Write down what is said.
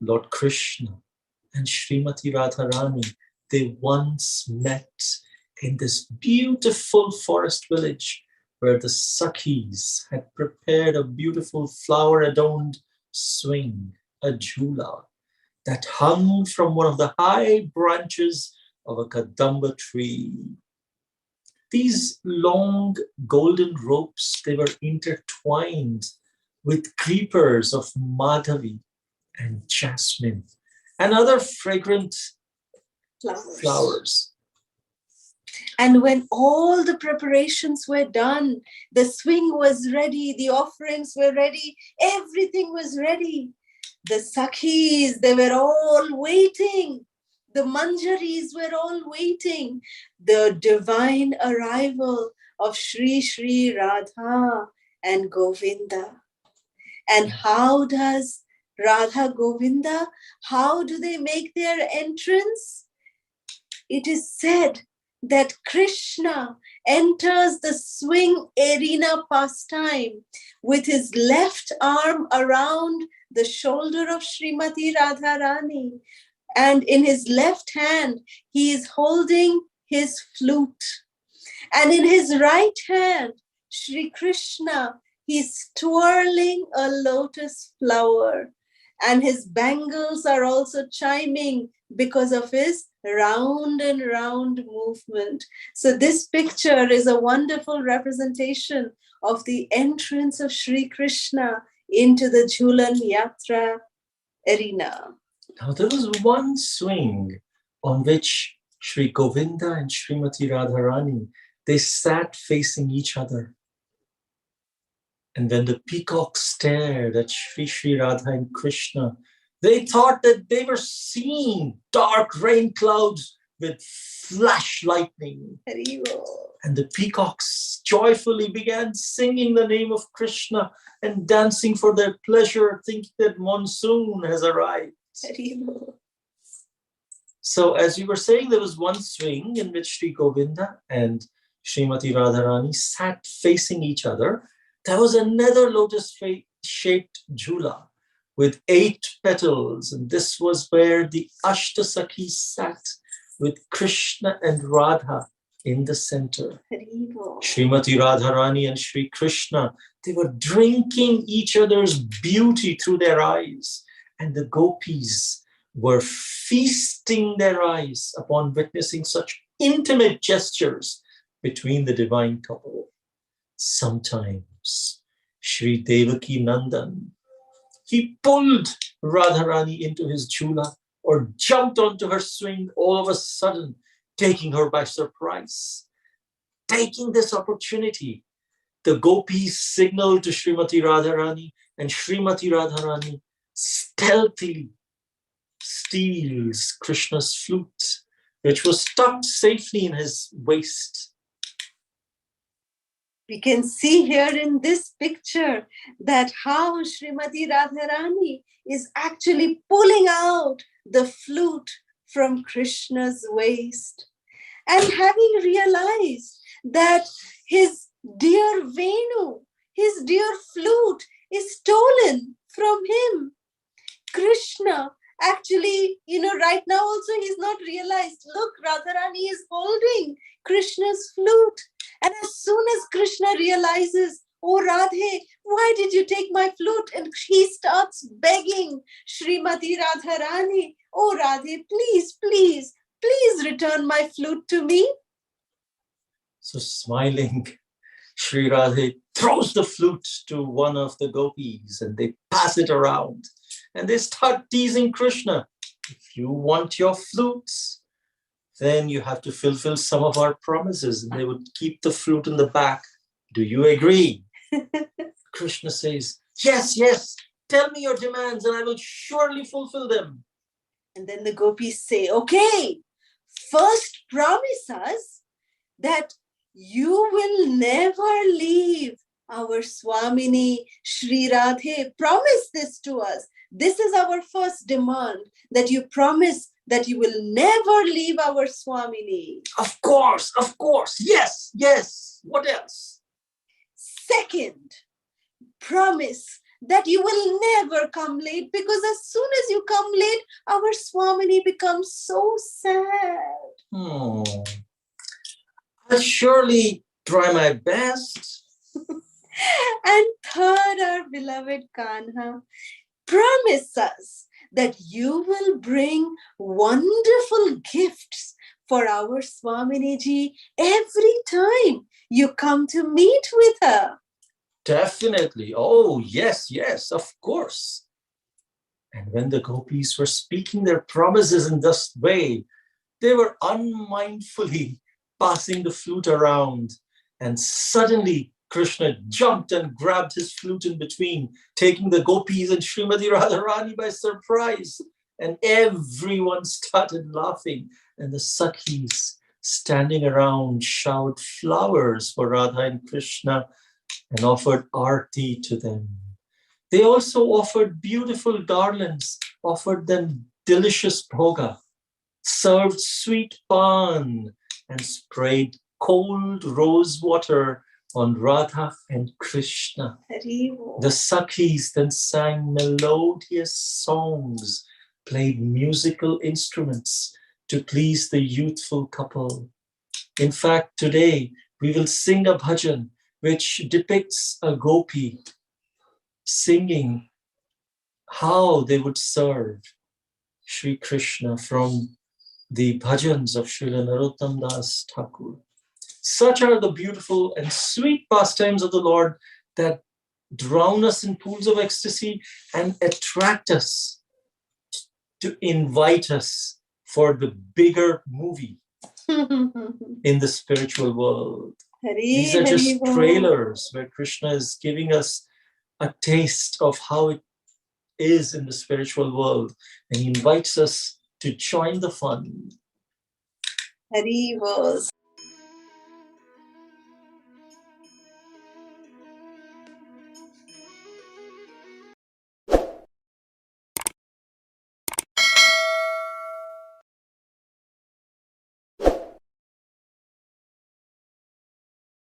Lord Krishna and Srimati Radharani, they once met in this beautiful forest village where the Sakhis had prepared a beautiful flower-adorned swing, a jhula, that hung from one of the high branches of a kadamba tree. These long golden ropes, they were intertwined with creepers of madhavi and jasmine and other fragrant flowers. And when all the preparations were done, the swing was ready, the offerings were ready, everything was ready. The Sakhis, they were all waiting. The Manjaris were all waiting. The divine arrival of Shri Shri Radha and Govinda. And how does Radha Govinda, how do they make their entrance? It is said that Krishna enters the swing arena pastime with his left arm around the shoulder of Srimati Radharani, and in his left hand he is holding his flute, and in his right hand Shri Krishna, he's twirling a lotus flower, and his bangles are also chiming because of his round and round movement. So this picture is a wonderful representation of the entrance of Shri Krishna into the Jhulan Yatra arena. Now there was one swing on which Shri Govinda and Srimati Radharani, they sat facing each other. And when the peacocks stared at Shri Shri Radha and Krishna, they thought that they were seeing dark rain clouds with flash lightning. And the peacocks joyfully began singing the name of Krishna and dancing for their pleasure, thinking that monsoon has arrived. So as you were saying, there was one swing in which Shri Govinda and Srimati Radharani sat facing each other. There was another lotus-shaped jhula with 8 petals, and this was where the Ashtasakhi sat with Krishna and Radha in the center. Srimati Radharani and Shri Krishna, they were drinking each other's beauty through their eyes, and the gopis were feasting their eyes upon witnessing such intimate gestures between the divine couple. Sometimes Shri Devaki Nandan, he pulled Radharani into his jhula or jumped onto her swing all of a sudden, taking her by surprise. Taking this opportunity, the gopis signaled to Srimati Radharani, and Srimati Radharani stealthily steals Krishna's flute, which was tucked safely in his waist. We can see here in this picture that how Srimati Radharani is actually pulling out the flute from Krishna's waist. And having realized that his dear Venu, his dear flute is stolen from him, Krishna actually, right now also he's not realized, look, Radharani is holding Krishna's flute. And as soon as Krishna realizes, oh Radhe, why did you take my flute? And he starts begging Srimati Radharani, oh Radhe, please, please, please return my flute to me. So smiling, Shri Radhe throws the flute to one of the gopis and they pass it around. And they start teasing Krishna. If you want your flutes, then you have to fulfill some of our promises. And they would keep the flute in the back. Do you agree? Krishna says, yes, yes, tell me your demands and I will surely fulfill them. And then the gopis say, okay, first promise us that you will never leave our Swamini Shri Radhe. Promise this to us. This is our first demand, that you promise that you will never leave our Swamini. Of course, yes, yes. What else? Second, promise that you will never come late, because as soon as you come late, our Swamini becomes so sad. I'll surely try my best. And third, our beloved Kanha, promise us that you will bring wonderful gifts for our Swaminiji every time you come to meet with her. Definitely. Oh, yes, yes, of course. And when the gopis were speaking their promises in this way, they were unmindfully passing the flute around. And suddenly Krishna jumped and grabbed his flute in between, taking the gopis and Srimati Radharani by surprise. And everyone started laughing. And the Sakhis standing around showered flowers for Radha and Krishna and offered arti to them. They also offered beautiful garlands, offered them delicious bhoga, served sweet pan, and sprayed cold rose water on Radha and Krishna. The Sakhis then sang melodious songs, played musical instruments to please the youthful couple. In fact, today we will sing a bhajan which depicts a gopi singing how they would serve Sri Krishna from the bhajans of Srila Narottam Das Thakur. Such are the beautiful and sweet pastimes of the Lord that drown us in pools of ecstasy and attract us to invite us for the bigger movie in the spiritual world. These are just trailers where Krishna is giving us a taste of how it is in the spiritual world, and he invites us to join the fun. Hari Bol.